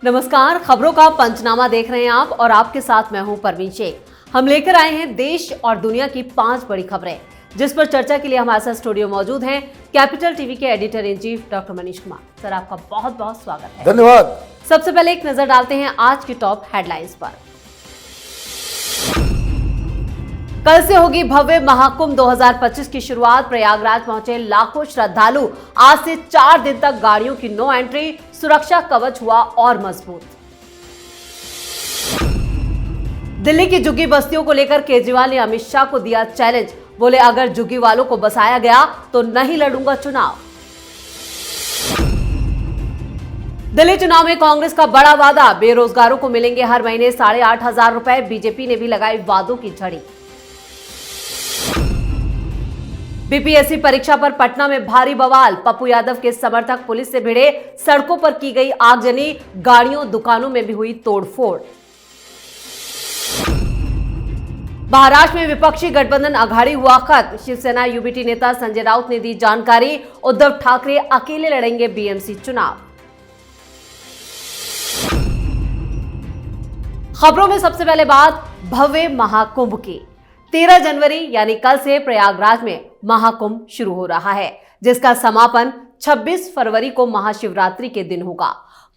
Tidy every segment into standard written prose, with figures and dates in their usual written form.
नमस्कार, खबरों का पंचनामा देख रहे हैं आप और आपके साथ मैं हूं परवीन शेख। हम लेकर आए हैं देश और दुनिया की 5 बड़ी खबरें, जिस पर चर्चा के लिए हमारे साथ स्टूडियो मौजूद हैं कैपिटल टीवी के editor in chief doctor Manish Kumar. Sir, आपका बहुत बहुत स्वागत है। धन्यवाद। सबसे पहले एक नजर डालते हैं आज की टॉप हेडलाइंस पर। कल से होगी भव्य महाकुंभ 2025 की शुरुआत। प्रयागराज पहुंचे लाखों श्रद्धालु। आज से 4 दिन तक गाड़ियों की नो एंट्री। सुरक्षा कवच हुआ और मजबूत। दिल्ली की झुग्गी बस्तियों को लेकर केजरीवाल ने अमित शाह को दिया चैलेंज। बोले, अगर झुग्गी वालों को बसाया गया तो नहीं लड़ूंगा चुनाव। दिल्ली चुनाव में कांग्रेस का बड़ा वादा। बेरोजगारों को मिलेंगे हर महीने 8,500 रुपए। बीजेपी ने भी लगाई वादों की झड़ी। बीपीएससी परीक्षा पर पटना में भारी बवाल। पप्पू यादव के समर्थक पुलिस से भिड़े। सड़कों पर की गई आगजनी। गाड़ियों दुकानों में भी हुई तोड़फोड़। महाराष्ट्र में विपक्षी गठबंधन अघाड़ी हुआ खत्म। शिवसेना यूबीटी नेता संजय राउत ने दी जानकारी। उद्धव ठाकरे अकेले लड़ेंगे बीएमसी चुनाव। खबरों में सबसे पहले बात भव्य महाकुंभ की। 13 जनवरी यानी कल से प्रयागराज में महाकुंभ शुरू हो रहा है, जिसका समापन 26 फरवरी को महाशिवरात्रि के दिन होगा।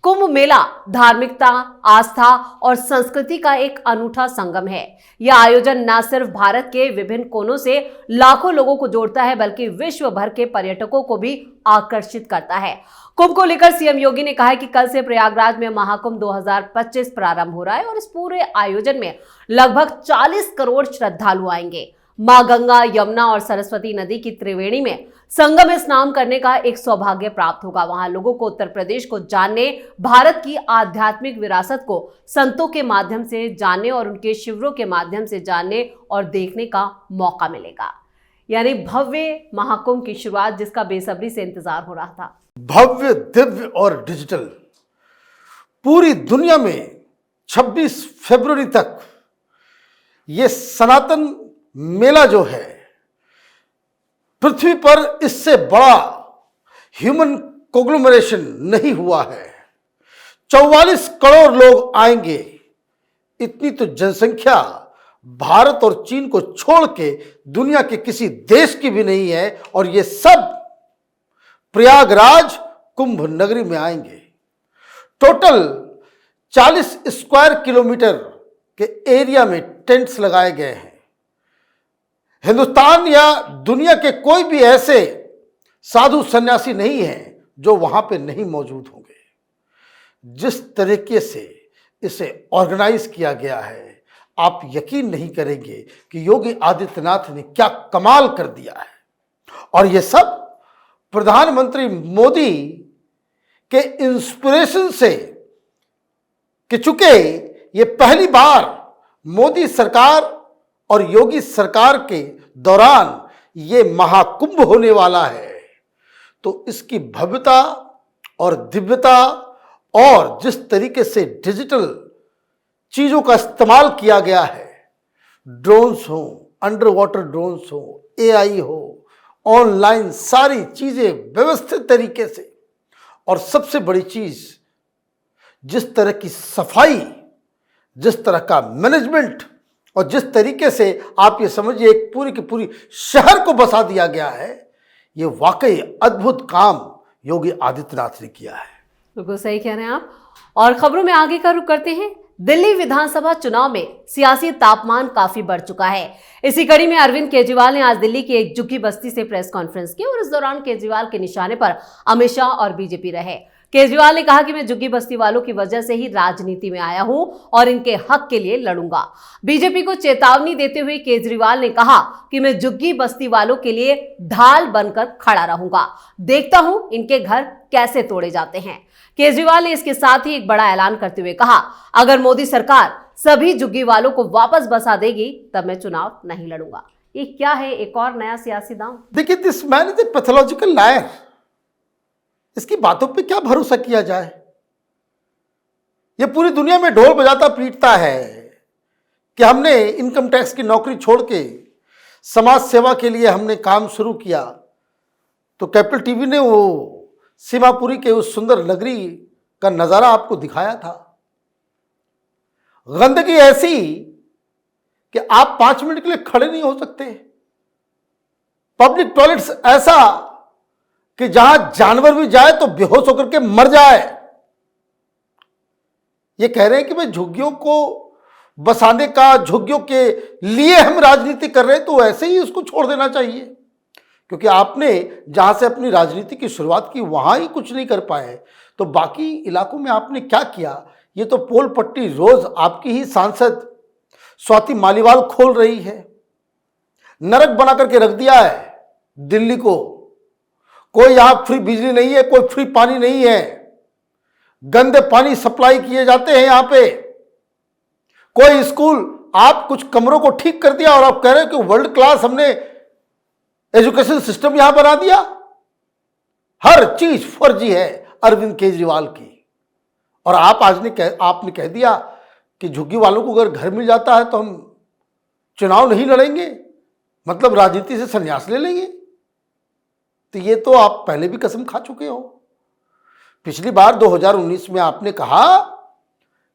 कुंभ मेला धार्मिकता, आस्था और संस्कृति का एक अनूठा संगम है। यह आयोजन न सिर्फ भारत के विभिन्न कोनों से लाखों लोगों को जोड़ता है, बल्कि विश्व भर के पर्यटकों को भी आकर्षित करता है। कुंभ को लेकर सीएम योगी ने कहा है कि कल से प्रयागराज में महाकुंभ 2025 प्रारंभ हो रहा है और इस पूरे आयोजन में लगभग 40 करोड़ श्रद्धालु आएंगे। मां गंगा, यमुना और सरस्वती नदी की त्रिवेणी में संगम में स्नान करने का एक सौभाग्य प्राप्त होगा। वहां लोगों को उत्तर प्रदेश को जानने, भारत की आध्यात्मिक विरासत को संतों के माध्यम से जानने और उनके शिविरों के माध्यम से जानने और देखने का मौका मिलेगा। यानी भव्य महाकुंभ की शुरुआत, जिसका बेसब्री से इंतजार हो रहा था। भव्य, दिव्य और डिजिटल पूरी दुनिया में 26 फरवरी तक ये सनातन मेला जो है, पृथ्वी पर इससे बड़ा ह्यूमन कोग्लोमरेशन नहीं हुआ है। 44 करोड़ लोग आएंगे। इतनी तो जनसंख्या भारत और चीन को छोड़ के दुनिया के किसी देश की भी नहीं है, और ये सब प्रयागराज कुंभ नगरी में आएंगे। टोटल 40 स्क्वायर किलोमीटर के एरिया में टेंट्स लगाए गए हैं। हिंदुस्तान या दुनिया के कोई भी ऐसे साधु सन्यासी नहीं हैं जो वहां पे नहीं मौजूद होंगे। जिस तरीके से इसे ऑर्गेनाइज किया गया है, आप यकीन नहीं करेंगे कि योगी आदित्यनाथ ने क्या कमाल कर दिया है। और ये सब प्रधानमंत्री मोदी के इंस्पिरेशन से कि चूंकि ये पहली बार मोदी सरकार और योगी सरकार के दौरान ये महाकुंभ होने वाला है, तो इसकी भव्यता और दिव्यता और जिस तरीके से डिजिटल चीजों का इस्तेमाल किया गया है, ड्रोन्स हो, अंडर वाटर ड्रोन्स हो, एआई हो, ऑनलाइन सारी चीजें व्यवस्थित तरीके से, और सबसे बड़ी चीज जिस तरह की सफाई, जिस तरह का मैनेजमेंट और जिस तरीके से आप ये समझिए एक पूरी की पूरी शहर को बसा दिया गया है, ये वाकई अद्भुत काम योगी आदित्यनाथ ने किया है। बिल्कुल सही कह रहे हैं आप। और खबरों में आगे का रुख करते हैं। दिल्ली विधानसभा चुनाव में सियासी तापमान काफी बढ़ चुका है। इसी कड़ी में अरविंद केजरीवाल ने आज दिल्ली की एक झुग्गी बस्ती से प्रेस कॉन्फ्रेंस की और इस दौरान केजरीवाल के निशाने पर अमित शाह और बीजेपी रहे। केजरीवाल ने कहा कि मैं झुग्गी बस्ती वालों की वजह से ही राजनीति में आया हूं और इनके हक के लिए लड़ूंगा। बीजेपी को चेतावनी देते हुए केजरीवाल ने कहा कि मैं झुग्गी बस्ती वालों के लिए ढाल बनकर खड़ा रहूंगा। देखता हूं इनके घर कैसे तोड़े जाते हैं। केजरीवाल ने इसके साथ ही एक बड़ा ऐलान करते हुए कहा, अगर मोदी सरकार सभी झुग्गी वालों को वापस बसा देगी तब मैं चुनाव नहीं लड़ूंगा। ये क्या है, एक और नया सियासी दांव? देखिए, this man is a pathological liar. इसकी बातों पे क्या भरोसा किया जाए। ये पूरी दुनिया में ढोल बजाता पीटता है कि हमने इनकम टैक्स की नौकरी छोड़ के समाज सेवा के लिए हमने काम शुरू किया। तो कैपिटल टीवी ने वो सीमापुरी के उस सुंदर नगरी का नजारा आपको दिखाया था। गंदगी ऐसी कि आप 5 मिनट के लिए खड़े नहीं हो सकते। पब्लिक टॉयलेट्स ऐसा कि जहां जानवर भी जाए तो बेहोश होकर के मर जाए। ये कह रहे हैं कि भाई झुग्गियों को बसाने का, झुग्गियों के लिए हम राजनीति कर रहे हैं, तो ऐसे ही उसको छोड़ देना चाहिए, क्योंकि आपने जहां से अपनी राजनीति की शुरुआत की वहां ही कुछ नहीं कर पाए, तो बाकी इलाकों में आपने क्या किया? ये तो पोल पट्टी रोज आपकी ही सांसद स्वाति मालीवाल खोल रही है। नरक बना करके रख दिया है दिल्ली को। कोई यहां फ्री बिजली नहीं है, कोई फ्री पानी नहीं है, गंदे पानी सप्लाई किए जाते हैं यहां पे। कोई स्कूल, आप कुछ कमरों को ठीक कर दिया और आप कह रहे हो कि वर्ल्ड क्लास हमने एजुकेशन सिस्टम यहां बना दिया। हर चीज फर्जी है अरविंद केजरीवाल की। और आपने कह दिया कि झुग्गी वालों को अगर घर मिल जाता है तो हम चुनाव नहीं लड़ेंगे, मतलब राजनीति से संन्यास ले लेंगे। तो ये तो आप पहले भी कसम खा चुके हो। पिछली बार 2019 में आपने कहा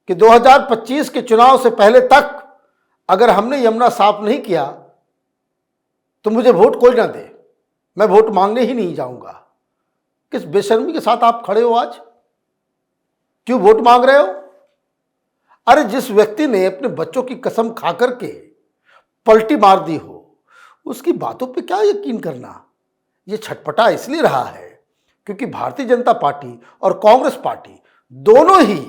कि 2025 के चुनाव से पहले तक अगर हमने यमुना साफ नहीं किया तो मुझे वोट कोई ना दे, मैं वोट मांगने ही नहीं जाऊंगा। किस बेशर्मी के साथ आप खड़े हो आज? क्यों वोट मांग रहे हो? अरे जिस व्यक्ति ने अपने बच्चों की कसम खा करके पलटी मार दी हो, उसकी बातों पे क्या यकीन करना? ये छटपटा इसलिए रहा है क्योंकि भारतीय जनता पार्टी और कांग्रेस पार्टी दोनों ही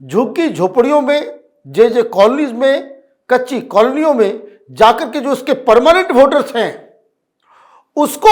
झुग्गी झोपड़ियों में, जे कॉलोनीज में, कच्ची कॉलोनियों में जाकर के जो उसके परमानेंट वोटर्स हैं उसको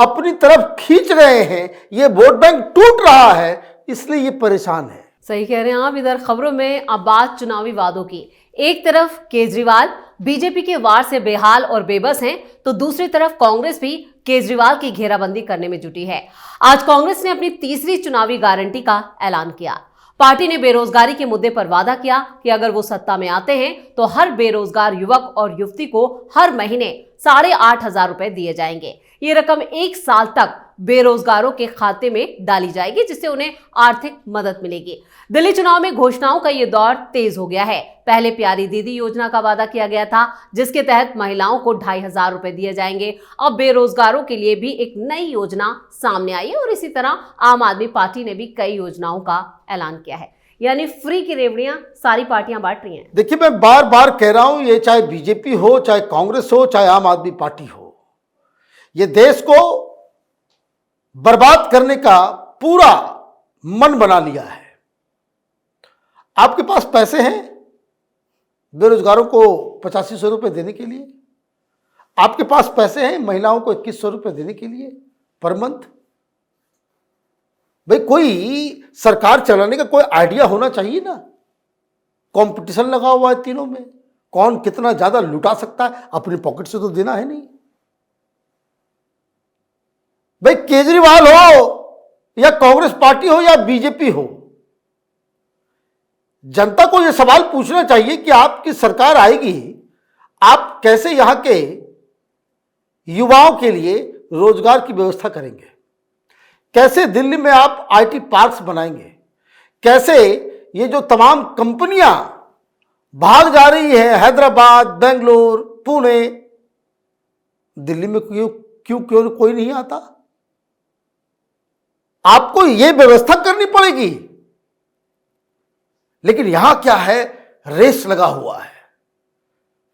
अपनी तरफ खींच रहे हैं। ये वोट बैंक टूट रहा है, इसलिए ये परेशान है। सही कह रहे हैं आप। इधर खबरों में अब बात चुनावी वादों की। एक तरफ केजरीवाल बीजेपी के वार से बेहाल और बेबस हैं, तो दूसरी तरफ कांग्रेस भी केजरीवाल की घेराबंदी करने में जुटी है। आज कांग्रेस ने अपनी तीसरी चुनावी गारंटी का ऐलान किया। पार्टी ने बेरोजगारी के मुद्दे पर वादा किया कि अगर वो सत्ता में आते हैं तो हर बेरोजगार युवक और युवती को हर महीने 8,500 रुपए दिए जाएंगे। ये रकम 1 साल तक बेरोजगारों के खाते में डाली जाएगी, जिससे उन्हें आर्थिक मदद मिलेगी। दिल्ली चुनाव में घोषणाओं का ये दौर तेज हो गया है। पहले प्यारी दीदी योजना का वादा किया गया था, जिसके तहत महिलाओं को 2,500 रुपए दिए जाएंगे। अब बेरोजगारों के लिए भी एक नई योजना सामने आई है और इसी तरह आम आदमी पार्टी ने भी कई योजनाओं का ऐलान किया है। यानी फ्री की रेवड़ियां सारी पार्टियां बांट रही हैं। देखिए, मैं बार बार कह रहा हूं, ये चाहे बीजेपी हो, चाहे कांग्रेस हो, चाहे आम आदमी पार्टी हो, ये देश को बर्बाद करने का पूरा मन बना लिया है। आपके पास पैसे हैं बेरोजगारों को 8500 रुपए देने के लिए, आपके पास पैसे हैं महिलाओं को 2100 रुपए देने के लिए पर मंथ। भाई कोई सरकार चलाने का कोई आइडिया होना चाहिए ना। कंपटीशन लगा हुआ है तीनों में, कौन कितना ज्यादा लुटा सकता है, अपनी पॉकेट से तो देना है नहीं। भाई केजरीवाल हो या कांग्रेस पार्टी हो या बीजेपी हो, जनता को यह सवाल पूछना चाहिए कि आपकी सरकार आएगी, आप कैसे यहां के युवाओं के लिए रोजगार की व्यवस्था करेंगे, कैसे दिल्ली में आप आईटी पार्क्स बनाएंगे, कैसे ये जो तमाम कंपनियां भाग जा रही है हैदराबाद, बेंगलोर, पुणे, दिल्ली में क्यों कोई नहीं आता? आपको ये व्यवस्था करनी पड़ेगी। लेकिन यहां क्या है, रेस लगा हुआ है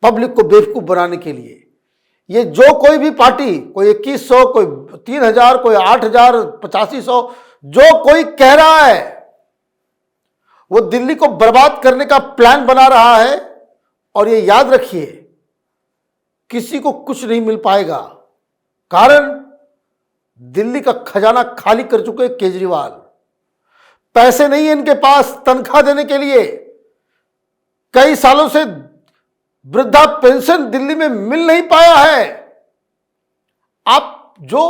पब्लिक को बेवकूफ बनाने के लिए। ये जो कोई भी पार्टी, कोई 2100, कोई 3000, कोई 8000, 8500, जो कोई कह रहा है वो दिल्ली को बर्बाद करने का प्लान बना रहा है। और ये याद रखिए, किसी को कुछ नहीं मिल पाएगा, कारण दिल्ली का खजाना खाली कर चुके केजरीवाल। पैसे नहीं है इनके पास तनख्वाह देने के लिए। कई सालों से वृद्धा पेंशन दिल्ली में मिल नहीं पाया है। आप जो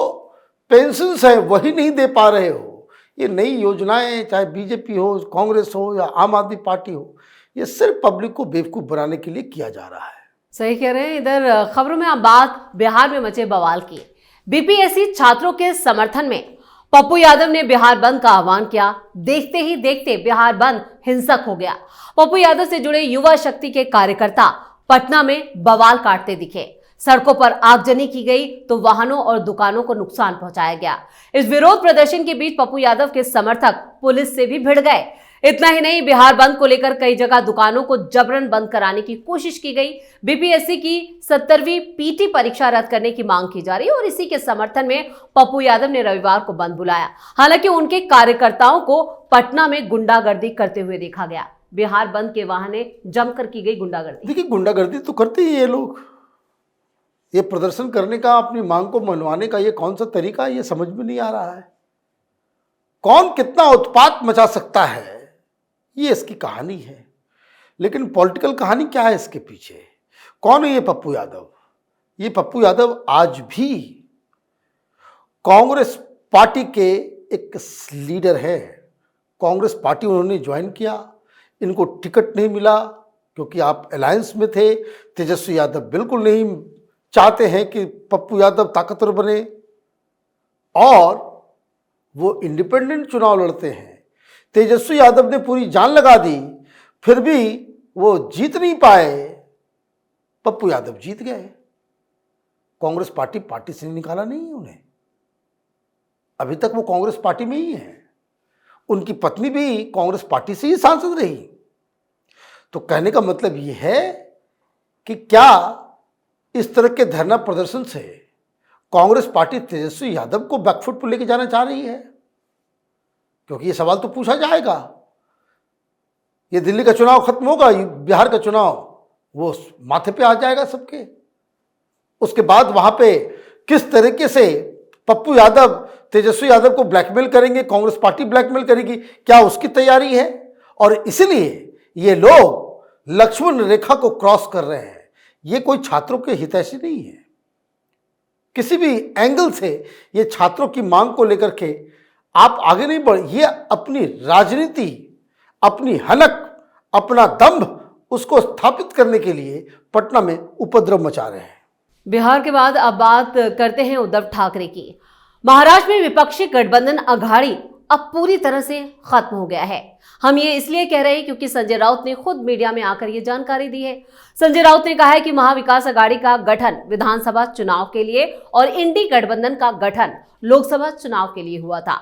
पेंशन है वही नहीं दे पा रहे हो। ये नई योजनाएं, चाहे बीजेपी हो, कांग्रेस हो या आम आदमी पार्टी हो, ये सिर्फ पब्लिक को बेवकूफ बनाने के लिए किया जा रहा है। सही कह रहे हैं। इधर खबरों में अब बात बिहार में मचे बवाल की। बीपीएससी छात्रों के समर्थन में पप्पू यादव ने बिहार बंद का आह्वान किया। देखते ही देखते बिहार बंद हिंसक हो गया। पप्पू यादव से जुड़े युवा शक्ति के कार्यकर्ता पटना में बवाल काटते दिखे। सड़कों पर आगजनी की गई तो वाहनों और दुकानों को नुकसान पहुंचाया गया। इस विरोध प्रदर्शन के बीच पप्पू यादव के समर्थक पुलिस से भी भिड़ गए। इतना ही नहीं, बिहार बंद को लेकर कई जगह दुकानों को जबरन बंद कराने की कोशिश की गई। बीपीएससी की 70वीं पीटी परीक्षा रद्द करने की मांग की जा रही है और इसी के समर्थन में पप्पू यादव ने रविवार को बंद बुलाया। हालांकि उनके कार्यकर्ताओं को पटना में गुंडागर्दी करते हुए देखा गया। बिहार बंद के बहाने जमकर की गई गुंडागर्दी। देखिए, गुंडागर्दी तो करते ही ये लोग। ये प्रदर्शन करने का, अपनी मांग को मनवाने का ये कौन सा तरीका है, ये समझ में नहीं आ रहा है। कौन कितना उत्पात मचा सकता है, ये इसकी कहानी है। लेकिन पॉलिटिकल कहानी क्या है इसके पीछे? कौन है ये पप्पू यादव? ये पप्पू यादव आज भी कांग्रेस पार्टी के एक लीडर है। कांग्रेस पार्टी उन्होंने ज्वाइन किया, इनको टिकट नहीं मिला क्योंकि आप अलायंस में थे। तेजस्वी यादव बिल्कुल नहीं चाहते हैं कि पप्पू यादव ताकतवर बने और वो इंडिपेंडेंट चुनाव लड़ते हैं। तेजस्वी यादव ने पूरी जान लगा दी, फिर भी वो जीत नहीं पाए। पप्पू यादव जीत गए। कांग्रेस पार्टी से निकाला नहीं उन्हें। अभी तक वो कांग्रेस पार्टी में ही है। उनकी पत्नी भी कांग्रेस पार्टी से ही सांसद रही। तो कहने का मतलब ये है कि क्या इस तरह के धरना प्रदर्शन से कांग्रेस पार्टी तेजस्वी यादव को बैकफुट पर लेके जाना चाह रही है? क्योंकि ये सवाल तो पूछा जाएगा। ये दिल्ली का चुनाव खत्म होगा, बिहार का चुनाव वो माथे पे आ जाएगा सबके। उसके बाद वहां पे किस तरीके से पप्पू यादव तेजस्वी यादव को ब्लैकमेल करेंगे, कांग्रेस पार्टी ब्लैकमेल करेगी, क्या उसकी तैयारी है? और इसलिए ये लोग लक्ष्मण रेखा को क्रॉस कर रहे हैं। ये कोई छात्रों के हितैषी नहीं है। किसी भी एंगल से ये छात्रों की मांग को लेकर के आप आगे नहीं बढ़। ये अपनी राजनीति, अपनी हनक, अपना दंभ उसको स्थापित करने के लिए पटना में उपद्रव मचा रहे हैं। बिहार के बाद अब बात करते हैं उद्धव ठाकरे की। महाराष्ट्र में विपक्षी गठबंधन अघाड़ी अब पूरी तरह से खत्म हो गया है। हम ये इसलिए कह रहे हैं क्योंकि संजय राउत ने खुद मीडिया में आकर ये जानकारी दी है। संजय राउत ने कहा है कि महाविकास अघाड़ी का गठन विधानसभा चुनाव के लिए और इंडी गठबंधन का गठन लोकसभा चुनाव के लिए हुआ था।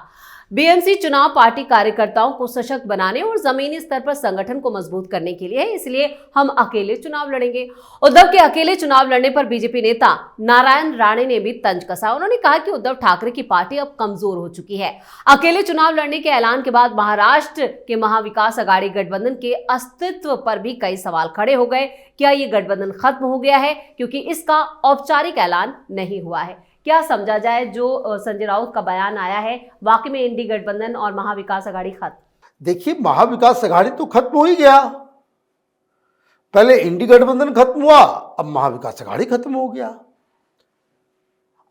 बीएमसी चुनाव पार्टी कार्यकर्ताओं को सशक्त बनाने और जमीनी स्तर पर संगठन को मजबूत करने के लिए है, इसलिए हम अकेले चुनाव लड़ेंगे। उद्धव के अकेले चुनाव लड़ने पर बीजेपी नेता नारायण राणे ने भी तंज कसा। उन्होंने कहा कि उद्धव ठाकरे की पार्टी अब कमजोर हो चुकी है। अकेले चुनाव लड़ने के ऐलान के बाद महाराष्ट्र के महाविकास अघाड़ी गठबंधन के अस्तित्व पर भी कई सवाल खड़े हो गए। क्या ये गठबंधन खत्म हो गया है? क्योंकि इसका औपचारिक ऐलान नहीं हुआ है। क्या समझा जाए जो संजय राउत का बयान आया है, वाकई में इंडी गठबंधन और महाविकास अघाड़ी खत्म? देखिए, महाविकास अघाड़ी तो खत्म हो ही गया। पहले इंडी गठबंधन खत्म हुआ, अब महाविकास अघाड़ी खत्म हो गया।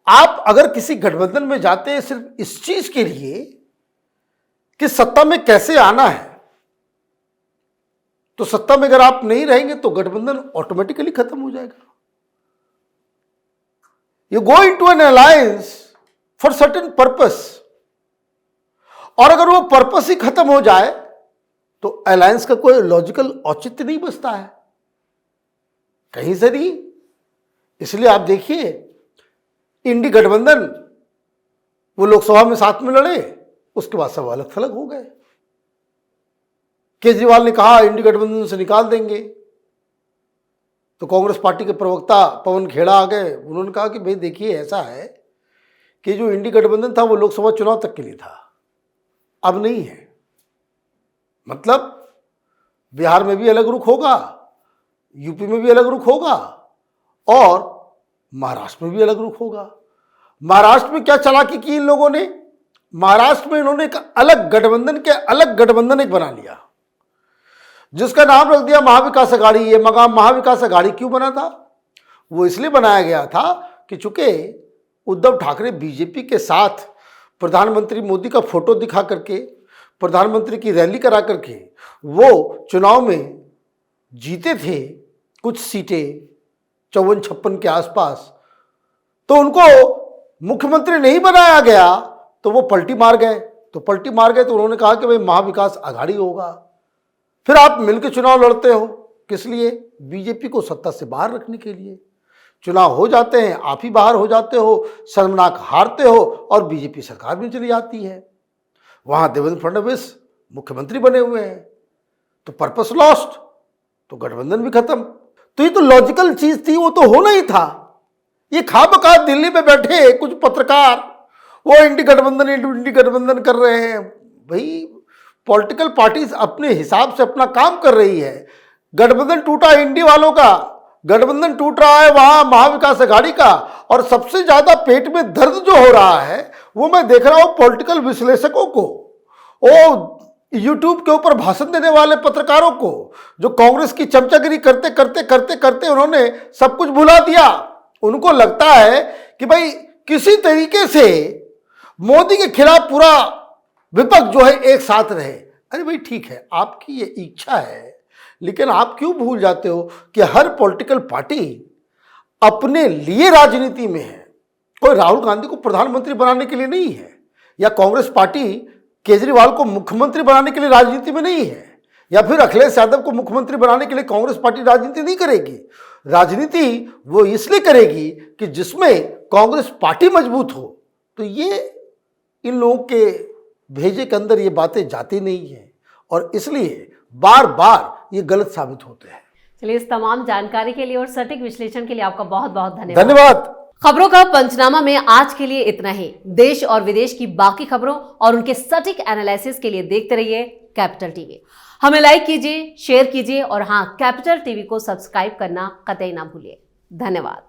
आप अगर किसी गठबंधन में जाते हैं सिर्फ इस चीज के लिए कि सत्ता में कैसे आना है, तो सत्ता में अगर आप नहीं रहेंगे तो गठबंधन ऑटोमेटिकली खत्म हो जाएगा। You go into an alliance for certain purpose, और अगर वो पर्पस ही खत्म हो जाए तो अलायंस का कोई लॉजिकल औचित्य नहीं बचता है कहीं से नहीं। इसलिए आप देखिए, इंडी गठबंधन वो लोकसभा में साथ में लड़े, उसके बाद सब अलग थलग हो गए। केजरीवाल ने कहा इंडी गठबंधन से निकाल देंगे, तो कांग्रेस पार्टी के प्रवक्ता पवन खेड़ा आ गए। उन्होंने कहा कि भाई देखिए, ऐसा है कि जो इंडी गठबंधन था वो लोकसभा चुनाव तक के लिए था, अब नहीं है। मतलब बिहार में भी अलग रुख होगा, यूपी में भी अलग रुख होगा और महाराष्ट्र में भी अलग रुख होगा। महाराष्ट्र में क्या चालाकी की इन लोगों ने? महाराष्ट्र में इन्होंने एक अलग गठबंधन के अलग गठबंधन एक बना लिया, जिसका नाम रख दिया महाविकास अघाड़ी। ये मकाम महाविकास अघाड़ी क्यों बना था? वो इसलिए बनाया गया था कि चूंकि उद्धव ठाकरे बीजेपी के साथ प्रधानमंत्री मोदी का फोटो दिखा करके, प्रधानमंत्री की रैली करा करके वो चुनाव में जीते थे कुछ सीटें 54-56 के आसपास, तो उनको मुख्यमंत्री नहीं बनाया गया तो वो पलटी मार गए। तो उन्होंने कहा कि भाई महाविकास आघाड़ी होगा। फिर आप मिलकर चुनाव लड़ते हो, किस लिए? बीजेपी को सत्ता से बाहर रखने के लिए। चुनाव हो जाते हैं, आप ही बाहर हो जाते हो, शर्मनाक हारते हो और बीजेपी सरकार में चली जाती है। वहां देवेंद्र फडणवीस मुख्यमंत्री बने हुए हैं, तो पर्पस लॉस्ट, तो गठबंधन भी खत्म। तो ये तो लॉजिकल चीज थी, वो तो होना ही था। ये खामखा दिल्ली में बैठे कुछ पत्रकार वो इंडी गठबंधन कर रहे हैं। भाई पॉलिटिकल पार्टीज अपने हिसाब से अपना काम कर रही है। गठबंधन टूटा इंडी वालों का, गठबंधन टूट रहा है वहां महाविकास आघाड़ी का, और सबसे ज्यादा पेट में दर्द जो हो रहा है वो मैं देख रहा हूं पॉलिटिकल विश्लेषकों को, वो यूट्यूब के ऊपर भाषण देने वाले पत्रकारों को, जो कांग्रेस की चमचागिरी करते करते करते करते उन्होंने सब कुछ भुला दिया। उनको लगता है कि भाई किसी तरीके से मोदी के खिलाफ पूरा विपक्ष जो है एक साथ रहे। अरे भाई ठीक है, आपकी ये इच्छा है, लेकिन आप क्यों भूल जाते हो कि हर पॉलिटिकल पार्टी अपने लिए राजनीति में है। कोई राहुल गांधी को प्रधानमंत्री बनाने के लिए नहीं है, या कांग्रेस पार्टी केजरीवाल को मुख्यमंत्री बनाने के लिए राजनीति में नहीं है, या फिर अखिलेश यादव को मुख्यमंत्री बनाने के लिए कांग्रेस पार्टी राजनीति नहीं करेगी। राजनीति वो इसलिए करेगी कि जिसमें कांग्रेस पार्टी मजबूत हो। तो ये इन लोगों के भेजे के अंदर ये बातें जाती नहीं है, और इसलिए बार बार ये गलत साबित होते हैं। चलिए, इस तमाम जानकारी के लिए और सटीक विश्लेषण के लिए आपका बहुत बहुत धन्यवाद। धन्यवाद। खबरों का पंचनामा में आज के लिए इतना ही। देश और विदेश की बाकी खबरों और उनके सटीक एनालिसिस के लिए देखते रहिए कैपिटल टीवी। हमें लाइक कीजिए, शेयर कीजिए और हाँ, कैपिटल टीवी को सब्सक्राइब करना कतई ना भूलिए। धन्यवाद।